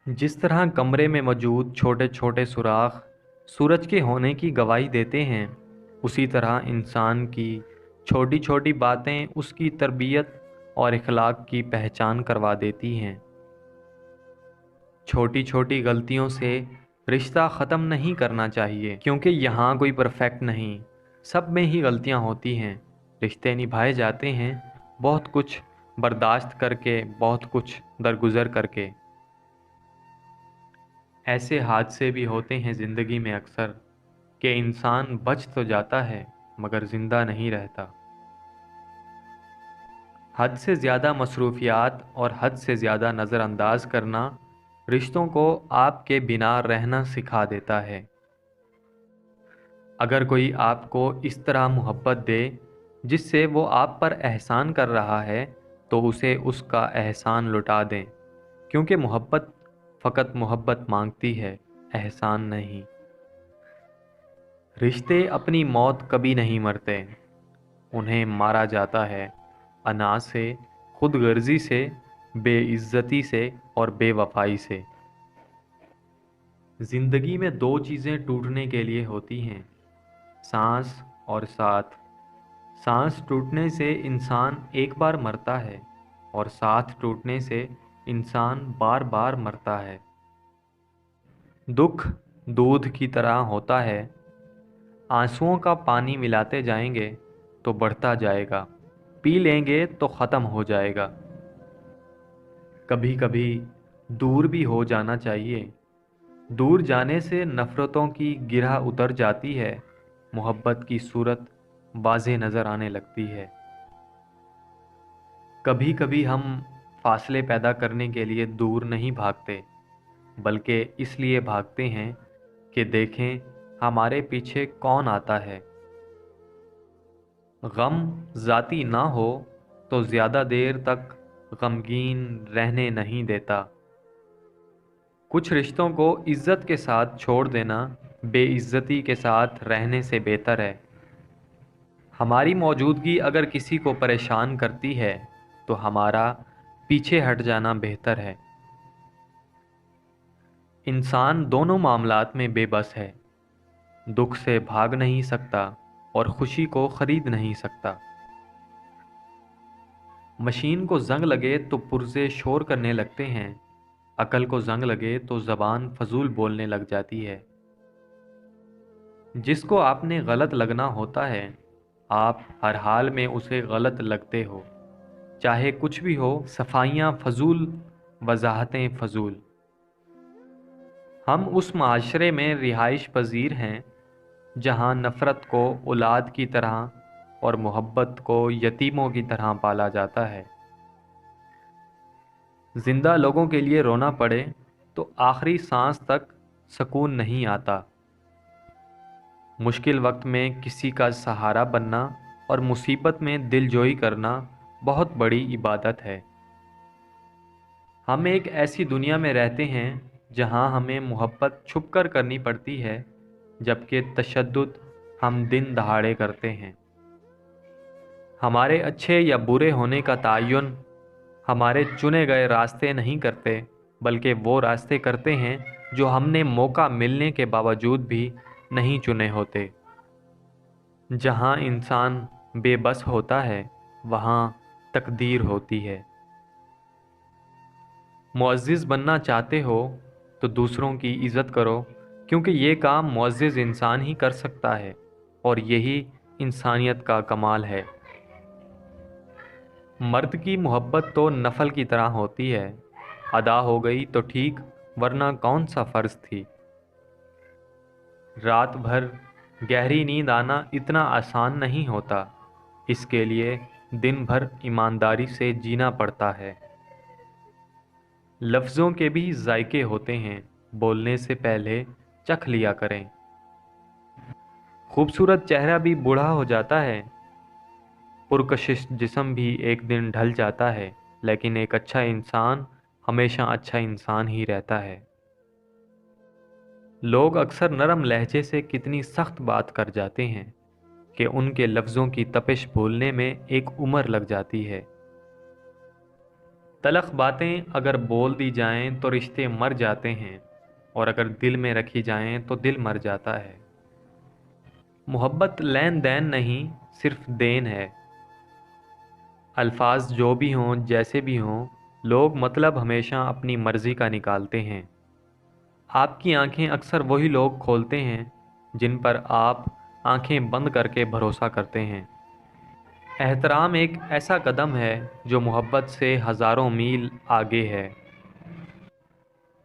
जिस तरह कमरे में मौजूद छोटे छोटे सुराख सूरज के होने की गवाही देते हैं, उसी तरह इंसान की छोटी छोटी बातें उसकी तरबियत और इखलाक की पहचान करवा देती हैं। छोटी छोटी गलतियों से रिश्ता ख़त्म नहीं करना चाहिए, क्योंकि यहाँ कोई परफेक्ट नहीं, सब में ही गलतियाँ होती हैं। रिश्ते निभाए जाते हैं बहुत कुछ बर्दाश्त करके, बहुत कुछ दरगुजर करके। ऐसे हादसे भी होते हैं ज़िंदगी में अक्सर कि इंसान बच तो जाता है मगर ज़िंदा नहीं रहता। हद से ज़्यादा मसरूफियात और हद से ज़्यादा नज़रअंदाज करना रिश्तों को आपके बिना रहना सिखा देता है। अगर कोई आपको इस तरह मोहब्बत दे जिससे वो आप पर एहसान कर रहा है, तो उसे उसका एहसान लुटा दें, क्योंकि मोहब्बत फ़कत मोहब्बत मांगती है, एहसान नहीं। रिश्ते अपनी मौत कभी नहीं मरते, उन्हें मारा जाता है अना से, खुदगर्जी से, बेइज्जती से और बेवफाई से। ज़िंदगी में दो चीज़ें टूटने के लिए होती हैं, सांस और साथ। सांस टूटने से इंसान एक बार मरता है और साथ टूटने से इंसान बार बार मरता है। दुख दूध की तरह होता है, आंसुओं का पानी मिलाते जाएंगे तो बढ़ता जाएगा, पी लेंगे तो ख़त्म हो जाएगा। कभी कभी दूर भी हो जाना चाहिए, दूर जाने से नफ़रतों की गिरह उतर जाती है, मोहब्बत की सूरत वाज़ेह नज़र आने लगती है। कभी कभी हम फासले पैदा करने के लिए दूर नहीं भागते, बल्कि इसलिए भागते हैं कि देखें हमारे पीछे कौन आता है। गम ज़ाती ना हो तो ज़्यादा देर तक गमगीन रहने नहीं देता। कुछ रिश्तों को इज़्ज़त के साथ छोड़ देना बेइज्जती के साथ रहने से बेहतर है। हमारी मौजूदगी अगर किसी को परेशान करती है तो हमारा पीछे हट जाना बेहतर है। इंसान दोनों मामलात में बेबस है, दुख से भाग नहीं सकता और खुशी को ख़रीद नहीं सकता। मशीन को जंग लगे तो पुर्जे शोर करने लगते हैं, अकल को जंग लगे तो ज़बान फजूल बोलने लग जाती है। जिसको आपने गलत लगना होता है, आप हर हाल में उसे गलत लगते हो, चाहे कुछ भी हो। सफाइयाँ फजूल, वजाहतें फजूल। हम उस माशरे में रिहाइश पजीर हैं जहाँ नफ़रत को औलाद की तरह और मोहब्बत को यतीमों की तरह पाला जाता है। ज़िंदा लोगों के लिए रोना पड़े तो आखिरी सांस तक सुकून नहीं आता। मुश्किल वक्त में किसी का सहारा बनना और मुसीबत में दिलजोई करना बहुत बड़ी इबादत है। हम एक ऐसी दुनिया में रहते हैं जहां हमें मोहब्बत छुपकर करनी पड़ती है, जबकि तशद्दुद हम दिन दहाड़े करते हैं। हमारे अच्छे या बुरे होने का तयन हमारे चुने गए रास्ते नहीं करते, बल्कि वो रास्ते करते हैं जो हमने मौका मिलने के बावजूद भी नहीं चुने होते। जहाँ इंसान बेबस होता है, वहाँ तकदीर होती है। मुअज़्ज़िज़ बनना चाहते हो तो दूसरों की इज़्ज़त करो, क्योंकि ये काम मुअज़्ज़िज़ इंसान ही कर सकता है और यही इंसानियत का कमाल है। मर्द की मोहब्बत तो नफल की तरह होती है, अदा हो गई तो ठीक, वरना कौन सा फ़र्ज़ थी। रात भर गहरी नींद आना इतना आसान नहीं होता, इसके लिए दिन भर ईमानदारी से जीना पड़ता है। लफ्ज़ों के भी जायके होते हैं, बोलने से पहले चख लिया करें। खूबसूरत चेहरा भी बूढ़ा हो जाता है, पुरकशिश जिस्म भी एक दिन ढल जाता है, लेकिन एक अच्छा इंसान हमेशा अच्छा इंसान ही रहता है। लोग अक्सर नरम लहजे से कितनी सख्त बात कर जाते हैं कि उनके लफ्ज़ों की तपिश भूलने में एक उम्र लग जाती है। तलख बातें अगर बोल दी जाएं तो रिश्ते मर जाते हैं, और अगर दिल में रखी जाएं तो दिल मर जाता है। मोहब्बत लेन देन नहीं, सिर्फ देन है। अल्फाज जो भी हों, जैसे भी हों, लोग मतलब हमेशा अपनी मर्ज़ी का निकालते हैं। आपकी आंखें अक्सर वही लोग खोलते हैं जिन पर आप आंखें बंद करके भरोसा करते हैं। एहतराम एक ऐसा कदम है जो मोहब्बत से हज़ारों मील आगे है।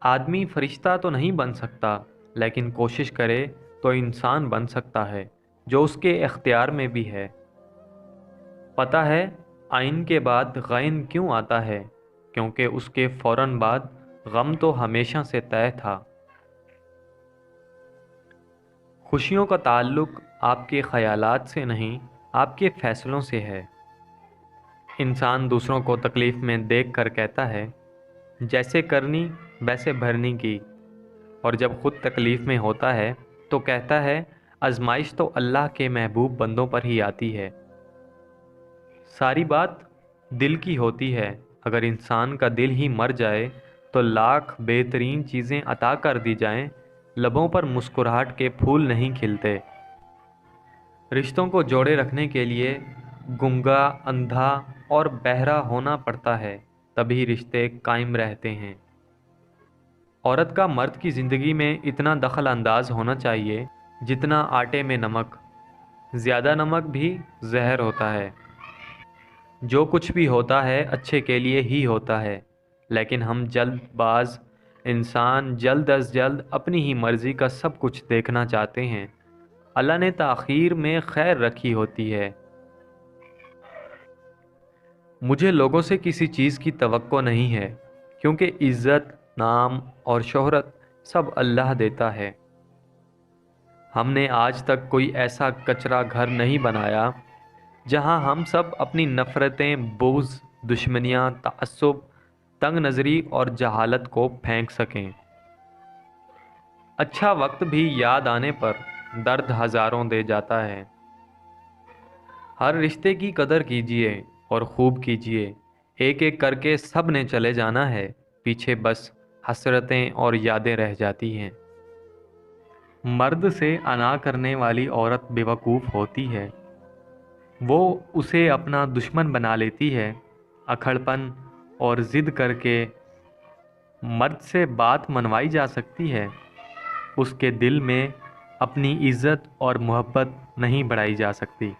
आदमी फरिश्ता तो नहीं बन सकता, लेकिन कोशिश करे तो इंसान बन सकता है, जो उसके इख्तियार में भी है। पता है आइन के बाद गैन क्यों आता है? क्योंकि उसके फ़ौरन बाद गम तो हमेशा से तय था। खुशियों का ताल्लुक़ आपके ख़यालात से नहीं, आपके फ़ैसलों से है। इंसान दूसरों को तकलीफ़ में देख कर कहता है, जैसे करनी वैसे भरनी की, और जब ख़ुद तकलीफ़ में होता है तो कहता है, आजमाइश तो अल्लाह के महबूब बंदों पर ही आती है। सारी बात दिल की होती है। अगर इंसान का दिल ही मर जाए तो लाख बेहतरीन चीज़ें अता कर दी जाएं, लबों पर मुस्कुराहट के फूल नहीं खिलते। रिश्तों को जोड़े रखने के लिए गूंगा, अंधा और बहरा होना पड़ता है, तभी रिश्ते कायम रहते हैं। औरत का मर्द की ज़िंदगी में इतना दखल अंदाज होना चाहिए जितना आटे में नमक। ज़्यादा नमक भी जहर होता है। जो कुछ भी होता है अच्छे के लिए ही होता है, लेकिन हम जल्दबाज इंसान जल्द अज जल्द अपनी ही मर्ज़ी का सब कुछ देखना चाहते हैं। अल्लाह ने ताख़ीर में खैर रखी होती है। मुझे लोगों से किसी चीज़ की तवक्को नहीं है, क्योंकि इज़्ज़त, नाम और शोहरत सब अल्लाह देता है। हमने आज तक कोई ऐसा कचरा घर नहीं बनाया जहां हम सब अपनी नफ़रतें, बुग़्ज़, दुश्मनियां, तअस्सुब, तंग नज़री और जहालत को फेंक सकें। अच्छा वक्त भी याद आने पर दर्द हज़ारों दे जाता है। हर रिश्ते की कदर कीजिए और खूब कीजिए। एक एक करके सब ने चले जाना है, पीछे बस हसरतें और यादें रह जाती हैं। मर्द से अना करने वाली औरत बेवकूफ़ होती है। वो उसे अपना दुश्मन बना लेती है। अकड़पन और ज़िद करके मर्द से बात मनवाई जा सकती है, उसके दिल में अपनी इज़्ज़त और मोहब्बत नहीं बढ़ाई जा सकती।